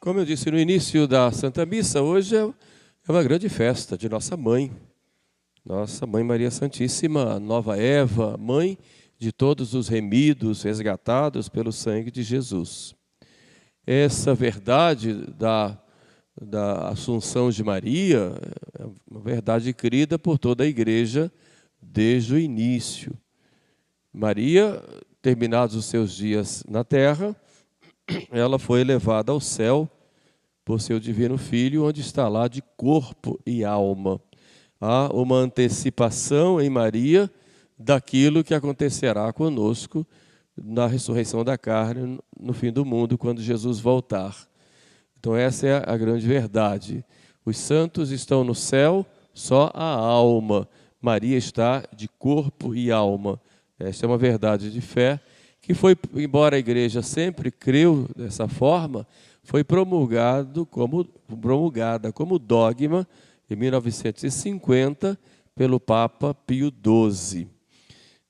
Como eu disse no início da Santa Missa, hoje é uma grande festa de nossa Mãe Maria Santíssima, a nova Eva, mãe de todos os remidos, resgatados pelo sangue de Jesus. Essa verdade da Assunção de Maria é uma verdade crida por toda a Igreja desde o início. Maria, terminados os seus dias na terra, ela foi elevada ao céu por seu divino Filho, onde está lá de corpo e alma. Há uma antecipação em Maria daquilo que acontecerá conosco na ressurreição da carne, no fim do mundo, quando Jesus voltar. Então essa é a grande verdade. Os santos estão no céu, só a alma. Maria está de corpo e alma. Esta é uma verdade de fé que foi, embora a Igreja sempre creu dessa forma, foi promulgada como dogma em 1950 pelo Papa Pio XII.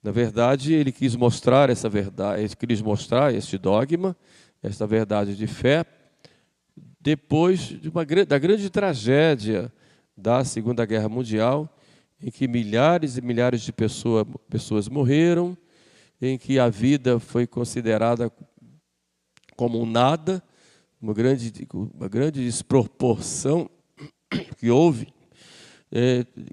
Na verdade, ele quis mostrar essa verdade, ele quis mostrar este dogma, esta verdade de fé, depois da grande tragédia da Segunda Guerra Mundial, em que milhares e milhares de pessoas morreram, em que a vida foi considerada como um nada, uma grande desproporção que houve,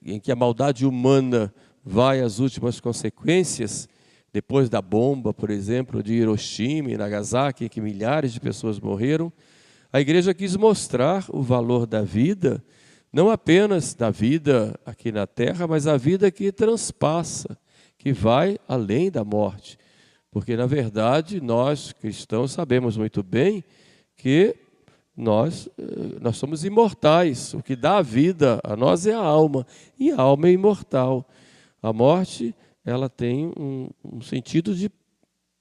em que a maldade humana vai às últimas consequências, depois da bomba, por exemplo, de Hiroshima e Nagasaki, em que milhares de pessoas morreram. A Igreja quis mostrar o valor da vida, não apenas da vida aqui na Terra, mas a vida que transpassa, que vai além da morte. Porque, na verdade, nós cristãos sabemos muito bem que nós somos imortais. O que dá a vida a nós é a alma, e a alma é imortal. A morte, ela tem um sentido de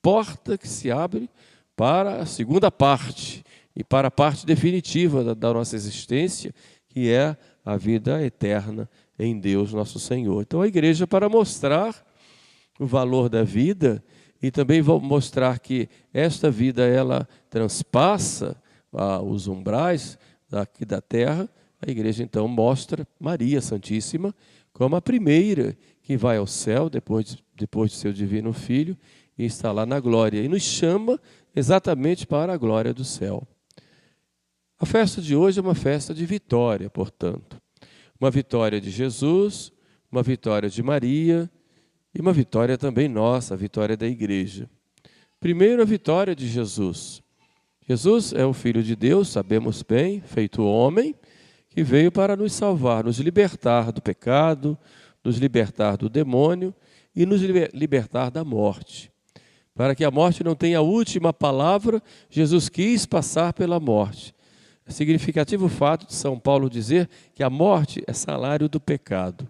porta que se abre para a segunda parte, e para a parte definitiva da nossa existência, que é a vida eterna em Deus nosso Senhor. Então a Igreja, para mostrar o valor da vida e também mostrar que esta vida ela transpassa os umbrais daqui da terra, a Igreja então mostra Maria Santíssima como a primeira que vai ao céu depois de seu divino Filho e está lá na glória, e nos chama exatamente para a glória do céu. A festa de hoje é uma festa de vitória, portanto. Uma vitória de Jesus, uma vitória de Maria e uma vitória também nossa, a vitória da Igreja. Primeiro, a vitória de Jesus. Jesus é o Filho de Deus, sabemos bem, feito homem, que veio para nos salvar, nos libertar do pecado, nos libertar do demônio e nos libertar da morte. Para que a morte não tenha a última palavra, Jesus quis passar pela morte. É significativo o fato de São Paulo dizer que a morte é salário do pecado.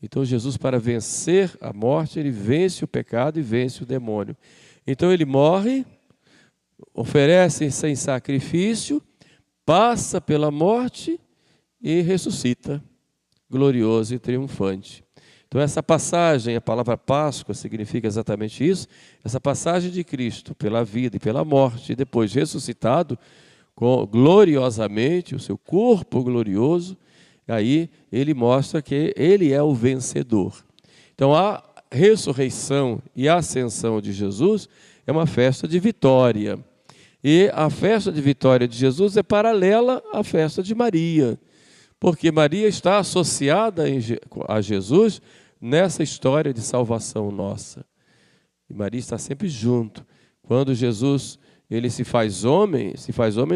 Então Jesus, para vencer a morte, ele vence o pecado e vence o demônio. Então ele morre, oferece sem sacrifício, passa pela morte e ressuscita, glorioso e triunfante. Então essa passagem, a palavra Páscoa significa exatamente isso, essa passagem de Cristo pela vida e pela morte, e depois ressuscitado, gloriosamente, o seu corpo glorioso, aí ele mostra que ele é o vencedor. Então a ressurreição e a ascensão de Jesus é uma festa de vitória. E a festa de vitória de Jesus é paralela à festa de Maria, porque Maria está associada a Jesus nessa história de salvação nossa. E Maria está sempre junto. Quando Jesus ele se faz homem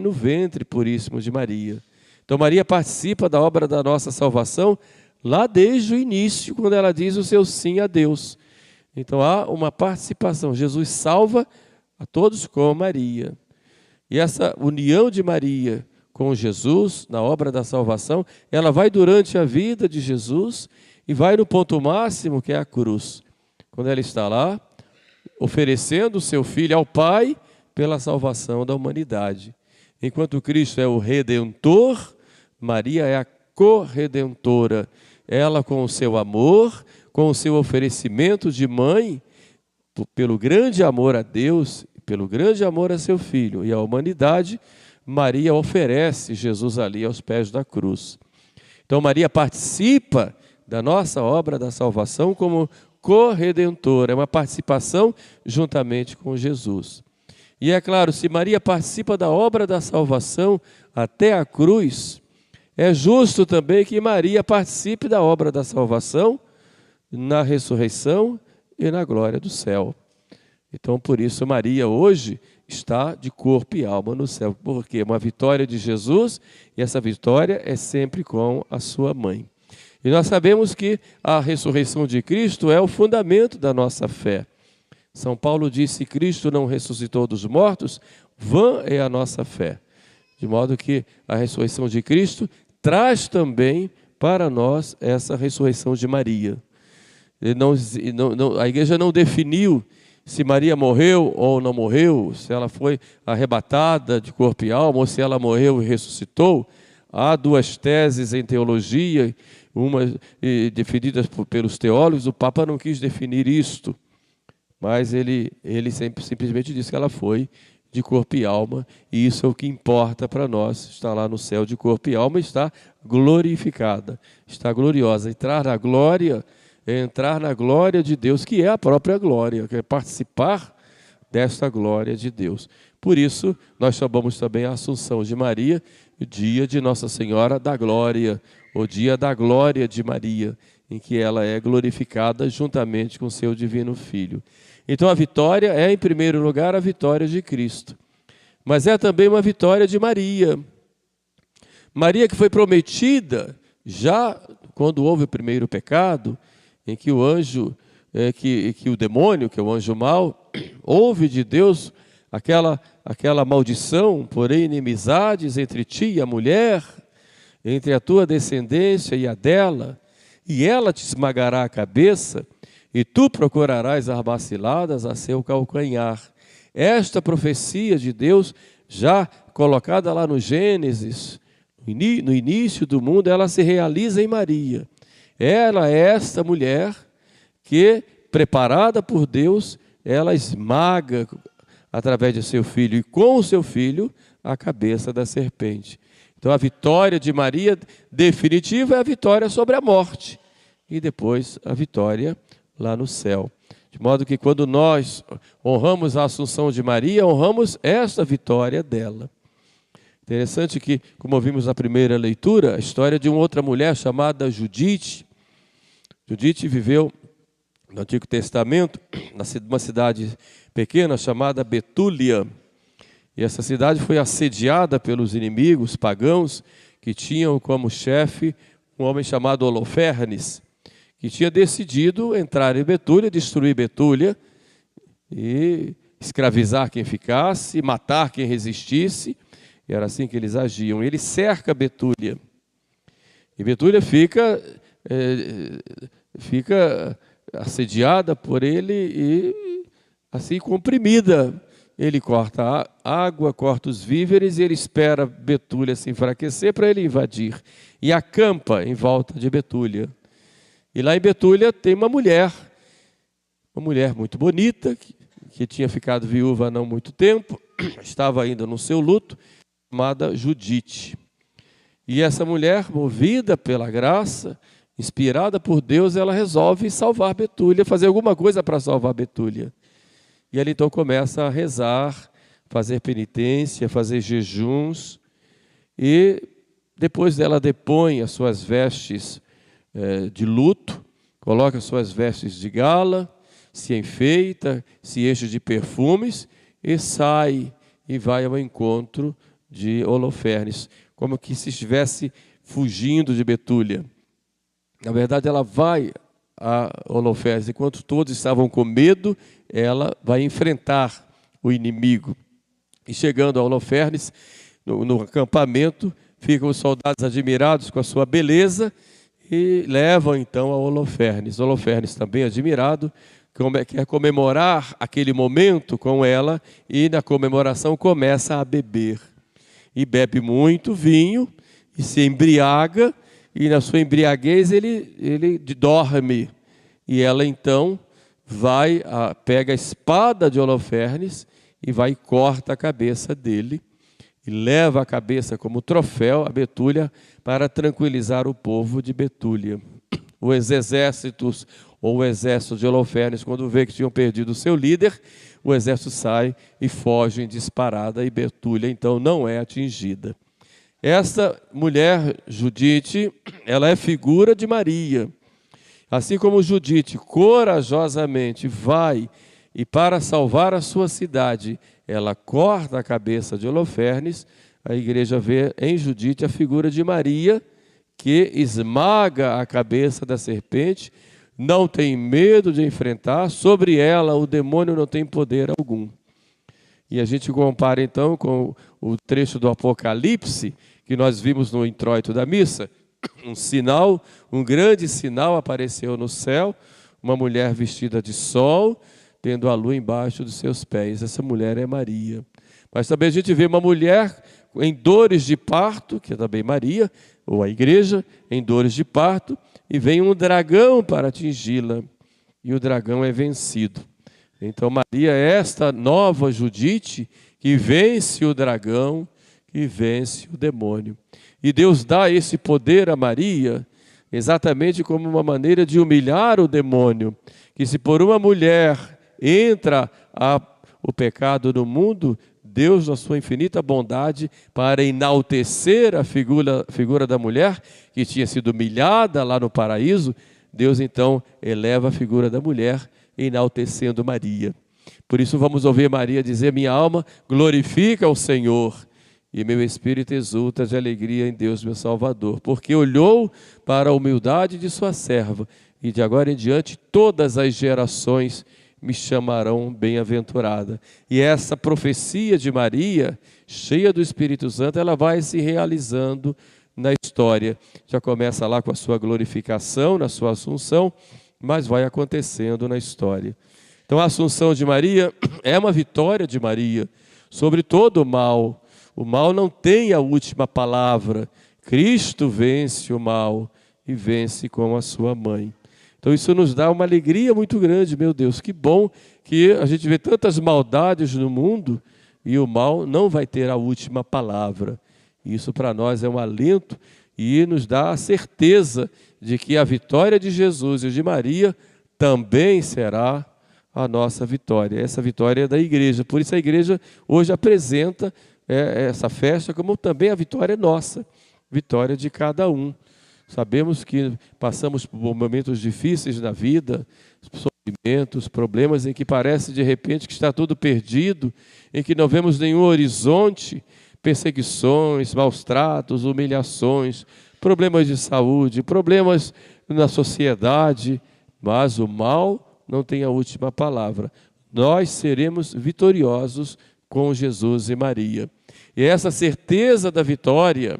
no ventre puríssimo de Maria. Então Maria participa da obra da nossa salvação lá desde o início, quando ela diz o seu sim a Deus. Então há uma participação. Jesus salva a todos com Maria. E essa união de Maria com Jesus na obra da salvação, ela vai durante a vida de Jesus e vai no ponto máximo, que é a cruz. Quando ela está lá, oferecendo o seu Filho ao Pai pela salvação da humanidade. Enquanto Cristo é o Redentor, Maria é a corredentora. Ela, com o seu amor, com o seu oferecimento de mãe, pelo grande amor a Deus, pelo grande amor a seu Filho e à humanidade, Maria oferece Jesus ali aos pés da cruz. Então Maria participa da nossa obra da salvação como corredentora, é uma participação juntamente com Jesus. E é claro, se Maria participa da obra da salvação até a cruz, é justo também que Maria participe da obra da salvação na ressurreição e na glória do céu. Então, por isso, Maria hoje está de corpo e alma no céu, porque é uma vitória de Jesus, e essa vitória é sempre com a sua mãe. E nós sabemos que a ressurreição de Cristo é o fundamento da nossa fé. São Paulo disse: se Cristo não ressuscitou dos mortos, vã é a nossa fé. De modo que a ressurreição de Cristo traz também para nós essa ressurreição de Maria. A igreja não definiu se Maria morreu ou não morreu, se ela foi arrebatada de corpo e alma, ou se ela morreu e ressuscitou. Há duas teses em teologia, uma definidas pelos teólogos. O Papa não quis definir isto, mas ele simplesmente disse que ela foi de corpo e alma, e isso é o que importa para nós. Está lá no céu de corpo e alma, está glorificada, está gloriosa. Entrar na glória é entrar na glória de Deus, que é a própria glória, que é participar desta glória de Deus. Por isso, nós chamamos também a Assunção de Maria, o dia de Nossa Senhora da Glória, o dia da glória de Maria, em que ela é glorificada juntamente com seu divino Filho. Então a vitória é, em primeiro lugar, a vitória de Cristo, mas é também uma vitória de Maria. Maria, que foi prometida já quando houve o primeiro pecado, em que o anjo, que o demônio, que é o anjo mau, ouve de Deus aquela maldição, porém inimizades entre ti e a mulher, entre a tua descendência e a dela, e ela te esmagará a cabeça, e tu procurarás as vaciladas a seu calcanhar. Esta profecia de Deus, já colocada lá no Gênesis, no início do mundo, ela se realiza em Maria. Ela é esta mulher que, preparada por Deus, ela esmaga através de seu filho, e com o seu filho, a cabeça da serpente. Então a vitória de Maria definitiva é a vitória sobre a morte, e depois a vitória lá no céu. De modo que quando nós honramos a Assunção de Maria, honramos esta vitória dela. Interessante que, como vimos na primeira leitura, a história de uma outra mulher chamada Judite. Judite viveu no Antigo Testamento, numa cidade pequena chamada Betúlia. E essa cidade foi assediada pelos inimigos pagãos, que tinham como chefe um homem chamado Holofernes, que tinha decidido entrar em Betúlia, destruir Betúlia, e escravizar quem ficasse, matar quem resistisse. E era assim que eles agiam. Ele cerca Betúlia. E Betúlia fica assediada por ele e assim comprimida. Ele corta a água, corta os víveres, e ele espera Betúlia se enfraquecer para ele invadir. E acampa em volta de Betúlia. E lá em Betúlia tem uma mulher muito bonita, que tinha ficado viúva há não muito tempo, estava ainda no seu luto, chamada Judite. E essa mulher, movida pela graça, inspirada por Deus, ela resolve salvar Betúlia, fazer alguma coisa para salvar Betúlia. E ela então começa a rezar, fazer penitência, fazer jejuns, e depois dela depõe as suas vestes de luto, coloca as suas vestes de gala, se enfeita, se enche de perfumes e sai e vai ao encontro de Holofernes, como que se estivesse fugindo de Betúlia. Na verdade, ela vai a Holofernes, enquanto todos estavam com medo, ela vai enfrentar o inimigo. E chegando a Holofernes, no acampamento, ficam os soldados admirados com a sua beleza e levam então a Holofernes. Holofernes, também admirado, quer comemorar aquele momento com ela, e na comemoração começa a beber. E bebe muito vinho e se embriaga, e na sua embriaguez ele dorme. E ela então pega a espada de Holofernes e vai e corta a cabeça dele. e leva a cabeça como troféu a Betúlia para tranquilizar o povo de Betúlia. Os exércitos, ou o exército de Holofernes, quando vê que tinham perdido o seu líder, o exército sai e foge em disparada, e Betúlia então não é atingida. Esta mulher, Judite, ela é figura de Maria. Assim como Judite corajosamente vai e para salvar a sua cidade, ela corta a cabeça de Holofernes, a igreja vê em Judite a figura de Maria, que esmaga a cabeça da serpente, não tem medo de enfrentar, sobre ela o demônio não tem poder algum. E a gente compara então com o trecho do Apocalipse, que nós vimos no introito da missa, um sinal, um grande sinal apareceu no céu, uma mulher vestida de sol, tendo a lua embaixo dos seus pés. Essa mulher é Maria. Mas também a gente vê uma mulher em dores de parto, que é também Maria, ou a igreja, em dores de parto, e vem um dragão para atingi-la, e o dragão é vencido. Então Maria é esta nova Judite que vence o dragão, que vence o demônio. E Deus dá esse poder a Maria exatamente como uma maneira de humilhar o demônio, que se por uma mulher entra o pecado no mundo, Deus, na sua infinita bondade, para enaltecer a figura da mulher, que tinha sido humilhada lá no paraíso, Deus então eleva a figura da mulher, enaltecendo Maria. Por isso vamos ouvir Maria dizer: minha alma glorifica o Senhor, e meu espírito exulta de alegria em Deus, meu Salvador, porque olhou para a humildade de sua serva, e de agora em diante todas as gerações me chamarão bem-aventurada. E essa profecia de Maria, cheia do Espírito Santo, ela vai se realizando na história. Já começa lá com a sua glorificação, na sua assunção, mas vai acontecendo na história. Então a assunção de Maria é uma vitória de Maria sobre todo o mal. O mal não tem a última palavra. Cristo vence o mal e vence com a sua mãe. Então isso nos dá uma alegria muito grande, meu Deus. Que bom que a gente vê tantas maldades no mundo e o mal não vai ter a última palavra. Isso para nós é um alento e nos dá a certeza de que a vitória de Jesus e de Maria também será a nossa vitória. Essa vitória é da igreja. Por isso a igreja hoje apresenta essa festa como também a vitória nossa, vitória de cada um. Sabemos que passamos por momentos difíceis na vida, sofrimentos, problemas em que parece de repente que está tudo perdido, em que não vemos nenhum horizonte, perseguições, maus tratos, humilhações, problemas de saúde, problemas na sociedade, mas o mal não tem a última palavra. Nós seremos vitoriosos com Jesus e Maria. E é essa certeza da vitória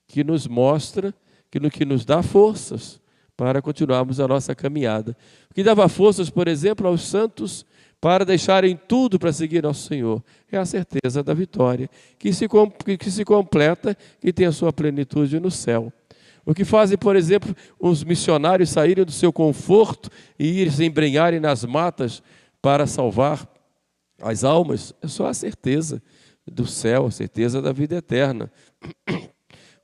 que nos mostra, que nos dá forças para continuarmos a nossa caminhada. O que dava forças, por exemplo, aos santos para deixarem tudo para seguir nosso Senhor é a certeza da vitória, que se completa e tem a sua plenitude no céu. O que fazem, por exemplo, os missionários saírem do seu conforto e irem se embrenharem nas matas para salvar as almas, é só a certeza do céu, a certeza da vida eterna.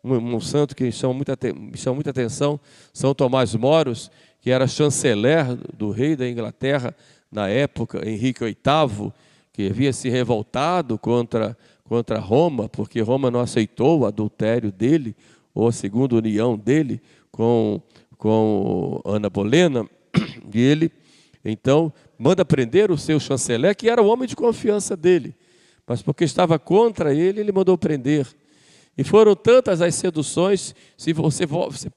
Um santo que me chama muita atenção, São Tomás Moros, que era chanceler do rei da Inglaterra na época, Henrique VIII, que havia se revoltado contra Roma, porque Roma não aceitou o adultério dele, ou a segunda união dele com Ana Bolena, e ele, então, manda prender o seu chanceler, que era o homem de confiança dele, mas porque estava contra ele, ele mandou prender. E foram tantas as seduções: se você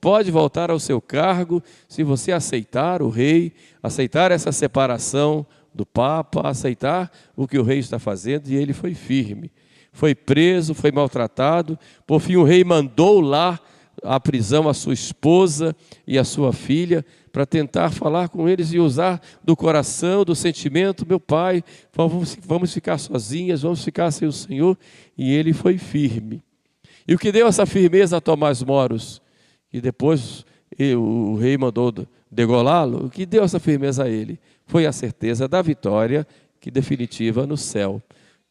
pode voltar ao seu cargo, se você aceitar o rei, aceitar essa separação do Papa, aceitar o que o rei está fazendo, e ele foi firme. Foi preso, foi maltratado, por fim o rei mandou lá à prisão a sua esposa e a sua filha, para tentar falar com eles e usar do coração, do sentimento: meu pai, vamos ficar sozinhas, vamos ficar sem o Senhor. E ele foi firme. E o que deu essa firmeza a Tomás Moros, e depois o rei mandou degolá-lo, o que deu essa firmeza a ele foi a certeza da vitória que definitiva no céu.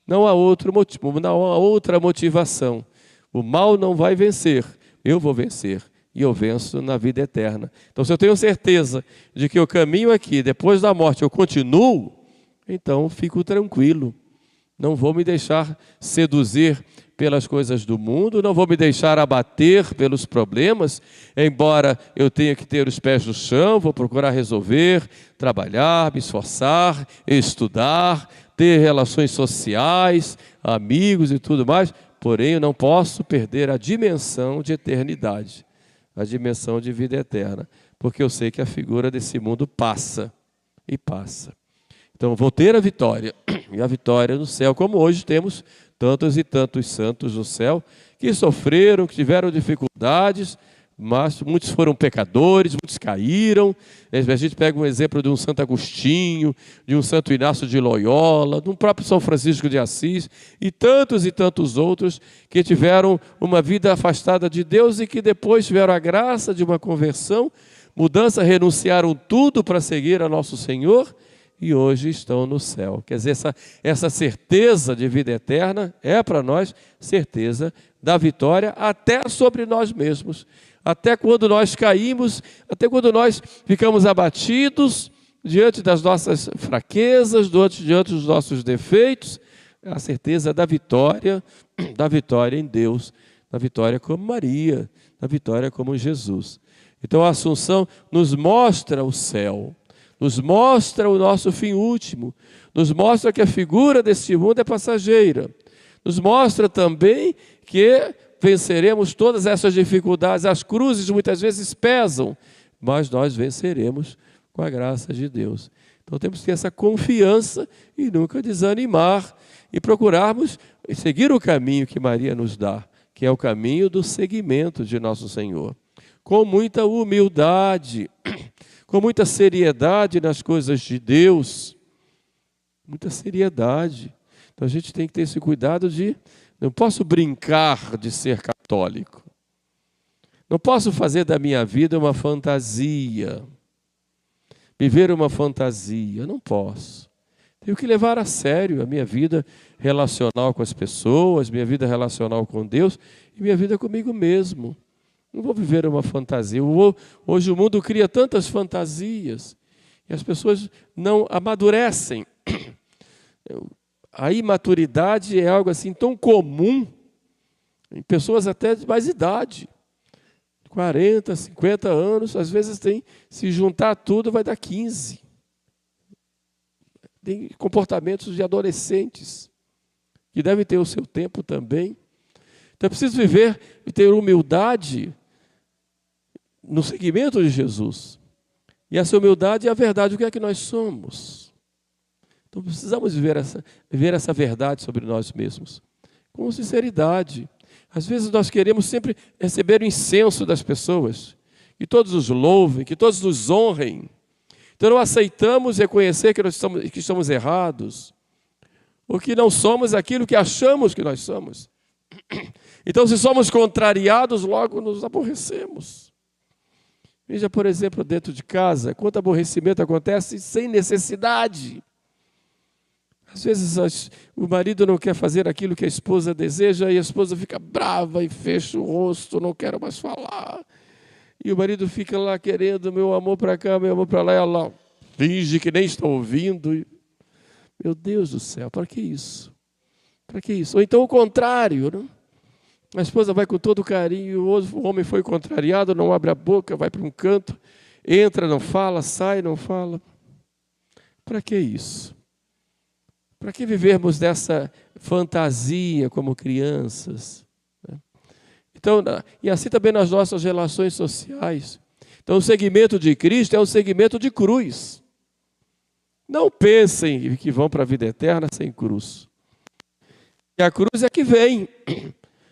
Não há outro motivo, não há outra motivação. O mal não vai vencer, eu vou vencer. E eu venço na vida eterna. Então, se eu tenho certeza de que o caminho aqui, depois da morte, eu continuo, então fico tranquilo. Não vou me deixar seduzir pelas coisas do mundo, não vou me deixar abater pelos problemas, embora eu tenha que ter os pés no chão, vou procurar resolver, trabalhar, me esforçar, estudar, ter relações sociais, amigos e tudo mais, porém eu não posso perder a dimensão de eternidade, a dimensão de vida eterna, porque eu sei que a figura desse mundo passa e passa. Então, vou ter a vitória, e a vitória no céu, como hoje temos tantos e tantos santos no céu, que sofreram, que tiveram dificuldades, mas muitos foram pecadores, muitos caíram. A gente pega um exemplo de um Santo Agostinho, de um Santo Inácio de Loyola, de um próprio São Francisco de Assis, e tantos outros que tiveram uma vida afastada de Deus e que depois tiveram a graça de uma conversão, mudança, renunciaram tudo para seguir a nosso Senhor, e hoje estão no céu. Quer dizer, essa certeza de vida eterna é para nós certeza da vitória até sobre nós mesmos. Até quando nós caímos, até quando nós ficamos abatidos diante das nossas fraquezas, diante dos nossos defeitos, a certeza da vitória em Deus, da vitória como Maria, da vitória como Jesus. Então a Assunção nos mostra o céu, nos mostra o nosso fim último, nos mostra que a figura deste mundo é passageira, nos mostra também que venceremos todas essas dificuldades. As cruzes muitas vezes pesam, mas nós venceremos com a graça de Deus. Então temos que ter essa confiança e nunca desanimar e procurarmos seguir o caminho que Maria nos dá, que é o caminho do seguimento de nosso Senhor, com muita humildade, com muita seriedade nas coisas de Deus, muita seriedade. Então a gente tem que ter esse cuidado de, não posso brincar de ser católico, não posso fazer da minha vida uma fantasia, viver uma fantasia, não posso. Tenho que levar a sério a minha vida relacional com as pessoas, minha vida relacional com Deus e minha vida comigo mesmo. Não vou viver uma fantasia. Hoje o mundo cria tantas fantasias e as pessoas não amadurecem. A imaturidade é algo assim tão comum em pessoas até de mais idade. 40, 50 anos, às vezes se juntar tudo vai dar 15. Tem comportamentos de adolescentes que devem ter o seu tempo também. Então é preciso viver e ter humildade no seguimento de Jesus. E essa humildade é a verdade, o que é que nós somos. Então precisamos viver essa verdade sobre nós mesmos, com sinceridade. Às vezes nós queremos sempre receber o incenso das pessoas, que todos nos louvem, que todos nos honrem. Então não aceitamos reconhecer que estamos errados, ou que não somos aquilo que achamos que nós somos. Então, se somos contrariados, logo nos aborrecemos. Veja, por exemplo, dentro de casa, quanto aborrecimento acontece sem necessidade. Às vezes o marido não quer fazer aquilo que a esposa deseja e a esposa fica brava e fecha o rosto, não quero mais falar. E o marido fica lá querendo meu amor para cá, meu amor para lá, e ela finge que nem está ouvindo. Meu Deus do céu, para que isso? Para que isso? Ou então o contrário, né? A esposa vai com todo carinho, o homem foi contrariado, não abre a boca, vai para um canto, entra, não fala, sai, não fala. Para que isso? Para que vivermos dessa fantasia como crianças? Então, e assim também nas nossas relações sociais. Então, o segmento de Cristo é um segmento de cruz. Não pensem que vão para a vida eterna sem cruz. E a cruz é que vem.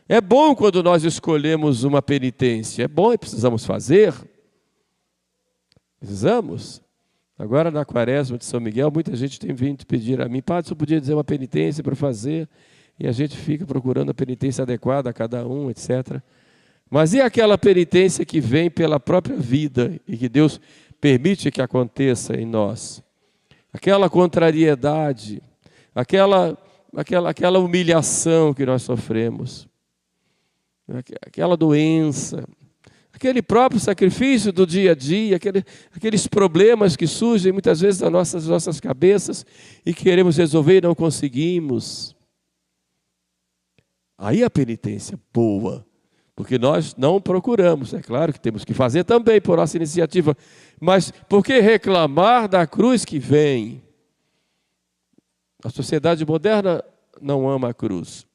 É bom quando nós escolhemos uma penitência. É bom e precisamos fazer. Precisamos. Agora, na quaresma de São Miguel, muita gente tem vindo pedir a mim, padre, você podia dizer uma penitência para fazer? E a gente fica procurando a penitência adequada a cada um, etc. Mas e aquela penitência que vem pela própria vida e que Deus permite que aconteça em nós? Aquela contrariedade, aquela aquela humilhação que nós sofremos, aquela doença, aquele próprio sacrifício do dia a dia, aqueles problemas que surgem muitas vezes nas nossas cabeças e queremos resolver e não conseguimos. Aí a penitência boa, porque nós não procuramos, é claro que temos que fazer também por nossa iniciativa, mas por que reclamar da cruz que vem? A sociedade moderna não ama a cruz,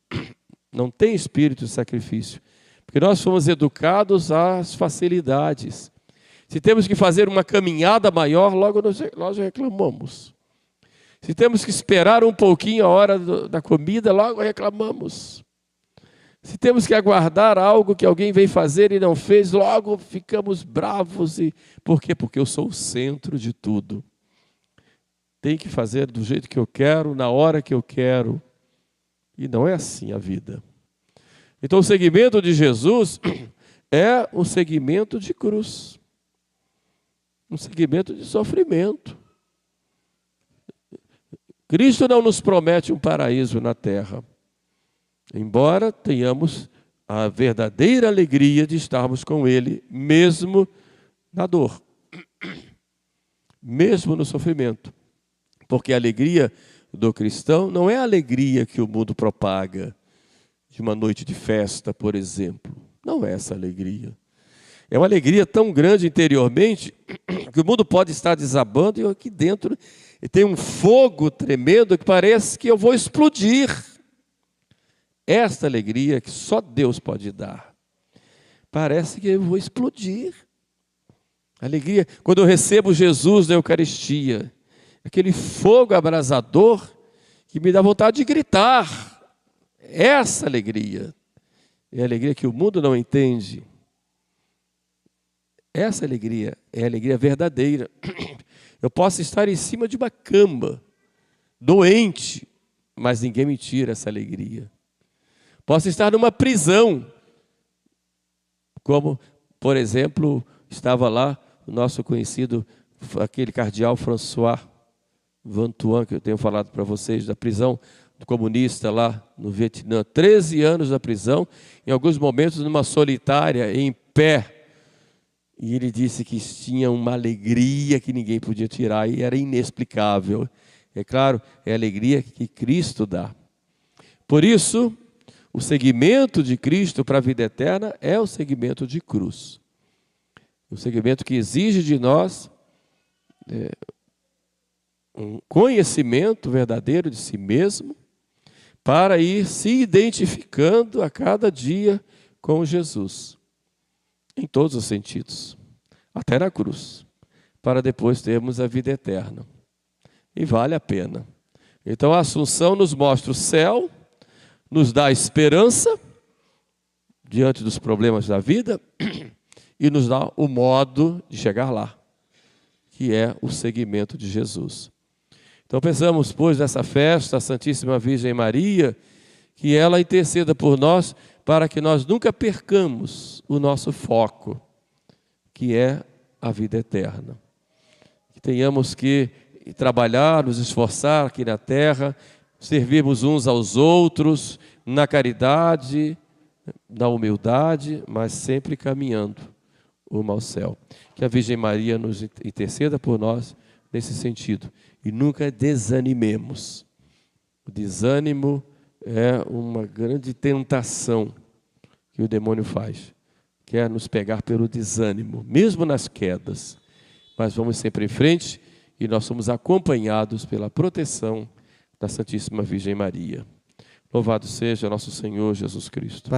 não tem espírito de sacrifício, porque nós fomos educados às facilidades. Se temos que fazer uma caminhada maior, logo nós reclamamos. Se temos que esperar um pouquinho a hora da comida, logo reclamamos. Se temos que aguardar algo que alguém veio fazer e não fez, logo ficamos bravos. Por quê? Porque eu sou o centro de tudo. Tem que fazer do jeito que eu quero, na hora que eu quero. E não é assim a vida. Então o seguimento de Jesus é um seguimento de cruz. Um seguimento de sofrimento. Cristo não nos promete um paraíso na terra. Embora tenhamos a verdadeira alegria de estarmos com Ele, mesmo na dor, mesmo no sofrimento. Porque a alegria do cristão não é a alegria que o mundo propaga, de uma noite de festa, por exemplo. Não é essa alegria. É uma alegria tão grande interiormente, que o mundo pode estar desabando e aqui dentro tem um fogo tremendo que parece que eu vou explodir. Esta alegria que só Deus pode dar. Parece que eu vou explodir. Alegria, quando eu recebo Jesus na Eucaristia, aquele fogo abrasador que me dá vontade de gritar. Essa alegria é a alegria que o mundo não entende. Essa alegria é a alegria verdadeira. Eu posso estar em cima de uma cama, doente, mas ninguém me tira essa alegria. Posso estar numa prisão, como, por exemplo, estava lá o nosso conhecido, aquele cardeal François Vantuan, que eu tenho falado para vocês, da prisão do comunista lá no Vietnã. 13 anos na prisão, em alguns momentos numa solitária, em pé. E ele disse que tinha uma alegria que ninguém podia tirar e era inexplicável. É claro, é a alegria que Cristo dá. Por isso, o seguimento de Cristo para a vida eterna é o seguimento de cruz. O seguimento que exige de nós um conhecimento verdadeiro de si mesmo, para ir se identificando a cada dia com Jesus, em todos os sentidos, até na cruz, para depois termos a vida eterna. E vale a pena. Então a Assunção nos mostra o céu, nos dá esperança diante dos problemas da vida e nos dá o modo de chegar lá, que é o seguimento de Jesus. Então pensamos, pois, nessa festa, a Santíssima Virgem Maria, que ela interceda por nós para que nós nunca percamos o nosso foco, que é a vida eterna. Que tenhamos que trabalhar, nos esforçar aqui na terra, servirmos uns aos outros, na caridade, na humildade, mas sempre caminhando rumo ao céu. Que a Virgem Maria nos interceda por nós nesse sentido. E nunca desanimemos. O desânimo é uma grande tentação que o demônio faz. Quer nos pegar pelo desânimo, mesmo nas quedas. Mas vamos sempre em frente e nós somos acompanhados pela proteção da Santíssima Virgem Maria. Louvado seja nosso Senhor Jesus Cristo.